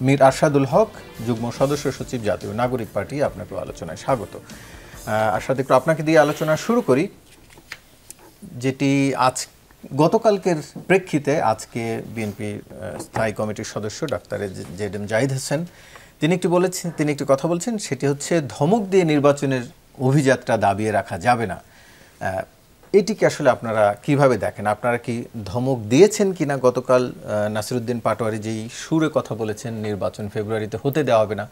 মীর আরশাদুল হক, যুগ্ম সদস্য সচিব, জাতীয় নাগরিক পার্টি। আপনাকে আলোচনায় স্বাগত। আরশাদ, একটু আপনাকে দিয়ে আলোচনা শুরু করি, যেটি গতকালকের প্রেক্ষিতে আজকে বিএনপি স্থায়ী কমিটির সদস্য doctor Z M Zahid Hossain তিনি একটি কথা বলছেন, সেটি হচ্ছে ধমক দিয়ে নির্বাচনের অভিযাত্রা দাবিয়ে রাখা যাবে না। এটিকে আসলে আপনারা কিভাবে দেখেন? আপনারা কি ধমক দিয়েছেন কিনা? গতকাল নাসিরউদ্দিন পাটোয়ারি যেই সুরে কথা বলেছেন, নির্বাচন ফেব্রুয়ারিতে হতে দেওয়া হবে না,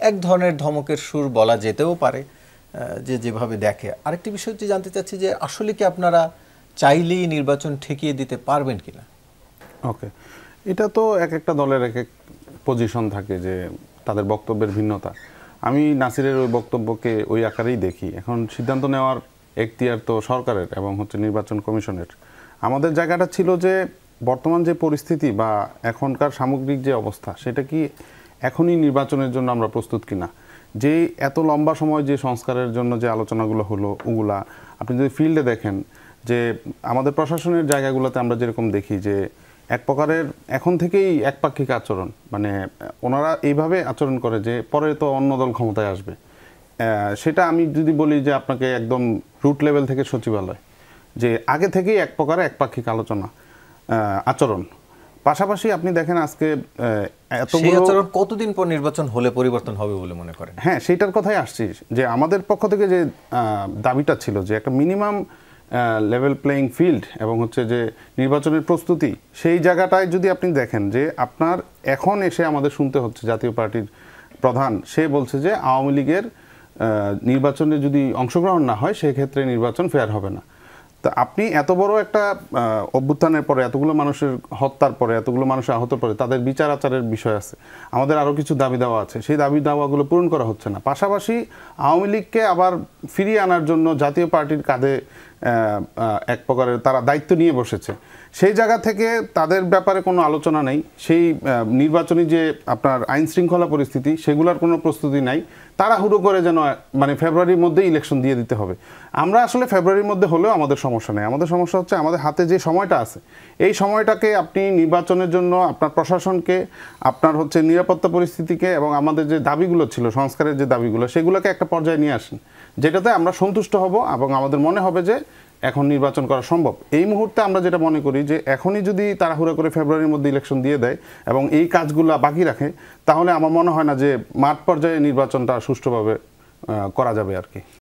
এক ধরনের ধমকের সুর বলা যেতেও পারে, যেভাবে দেখে। আরেকটি বিষয় হচ্ছে, জানতে চাচ্ছি যে আসলে কি আপনারা চাইলেই নির্বাচন ঠেকিয়ে দিতে পারবেন কিনা? ওকে, এটা তো এক একটা দলের এক এক পজিশন থাকে, যে তাদের বক্তব্যের ভিন্নতা। আমি নাসিরের ওই বক্তব্যকে ওই আকারেই দেখি। এখন সিদ্ধান্ত নেওয়ার এখতিয়ার তো সরকারের এবং নির্বাচন কমিশনের। আমাদের জায়গাটা ছিল যে বর্তমান যে পরিস্থিতি বা এখনকার সামগ্রিক যে অবস্থা, সেটা কি এখনই নির্বাচনের জন্য আমরা প্রস্তুত কিনা। যে এত লম্বা সময় যে সংস্কারের জন্য যে আলোচনাগুলো হলো, ওগুলা আপনি যদি ফিল্ডে দেখেন, যে আমাদের প্রশাসনের জায়গাগুলোতে আমরা যেরকম দেখি যে এক প্রকারের এখন থেকেই একপাক্ষিক আচরণ, মানে ওনারা এইভাবে আচরণ করে যে পরে তো অন্য দল ক্ষমতায় আসবে। সেটা আমি যদি বলি যে আপনাকে একদম রুট লেভেল থেকে সচিবালয়, যে আগে থেকেই এক প্রকারে একপাক্ষিক আলোচনা আচরণ। পাশাপাশি আপনি দেখেন আজকে এতগুলো কতদিন পর নির্বাচন হলে পরিবর্তন হবে বলে মনে করেন? হ্যাঁ, সেইটার কথাই আসছি, যে আমাদের পক্ষ থেকে যে দাবিটা ছিল যে একটা মিনিমাম লেভেল প্লেইং ফিল্ড এবং যে নির্বাচনের প্রস্তুতি, সেই জায়গাটায় যদি আপনি দেখেন যে আপনার এখন এসে আমাদের শুনতে হচ্ছে জাতীয় পার্টির প্রধান, সে বলছে যে আওয়ামী লীগের নির্বাচনে যদি অংশগ্রহণ না হয় সেক্ষেত্রে নির্বাচন ফেয়ার হবে না। তো আপনি এত বড় একটা অভ্যুত্থানের পরে, এতগুলো মানুষের হত্যার পরে, এতগুলো মানুষের আহতের পরে তাদের বিচার আচারের বিষয় আছে, আমাদের আরও কিছু দাবি দাওয়া আছে, সেই দাবি দাওয়াগুলো পূরণ করা হচ্ছে না। পাশাপাশি আওয়ামী লীগকে আবার ফিরিয়ে আনার জন্য জাতীয় পার্টির কাঁধে এক প্রকারের তারা দায়িত্ব নিয়ে বসেছে। সেই জায়গা থেকে তাদের ব্যাপারে কোনো আলোচনা নেই। সেই নির্বাচনী যে আপনার আইন শৃঙ্খলা পরিস্থিতি, সেগুলোর কোনো প্রস্তুতি নাই। তাড়াহুড়ো করে যেন মানে ফেব্রুয়ারির মধ্যে ইলেকশন দিয়ে দিতে হবে। আমরা আসলে ফেব্রুয়ারির মধ্যে হলেও আমাদের সমস্যা নেই। আমাদের সমস্যা হচ্ছে আমাদের হাতে যে সময়টা আছে, এই সময়টাকে আপনি নির্বাচনের জন্য আপনার প্রশাসনকে, আপনার নিরাপত্তা পরিস্থিতিকে এবং আমাদের যে দাবিগুলো ছিল, সংস্কারের যে দাবিগুলো, সেগুলোকে একটা পর্যায়ে নিয়ে আসেন, যেটাতে আমরা সন্তুষ্ট হব এবং আমাদের মনে হবে যে এখন নির্বাচন করা সম্ভব। এই মুহূর্তে আমরা যেটা মনে করি যে এখনই যদি তাড়াহুড়া করে ফেব্রুয়ারির মধ্যে ইলেকশন দিয়ে দেয় এবং এই কাজগুলো বাকি রাখে, তাহলে আমার মনে হয় না যে মাঠ পর্যায়ে নির্বাচনটা সুষ্ঠুভাবে করা যাবে আর কি।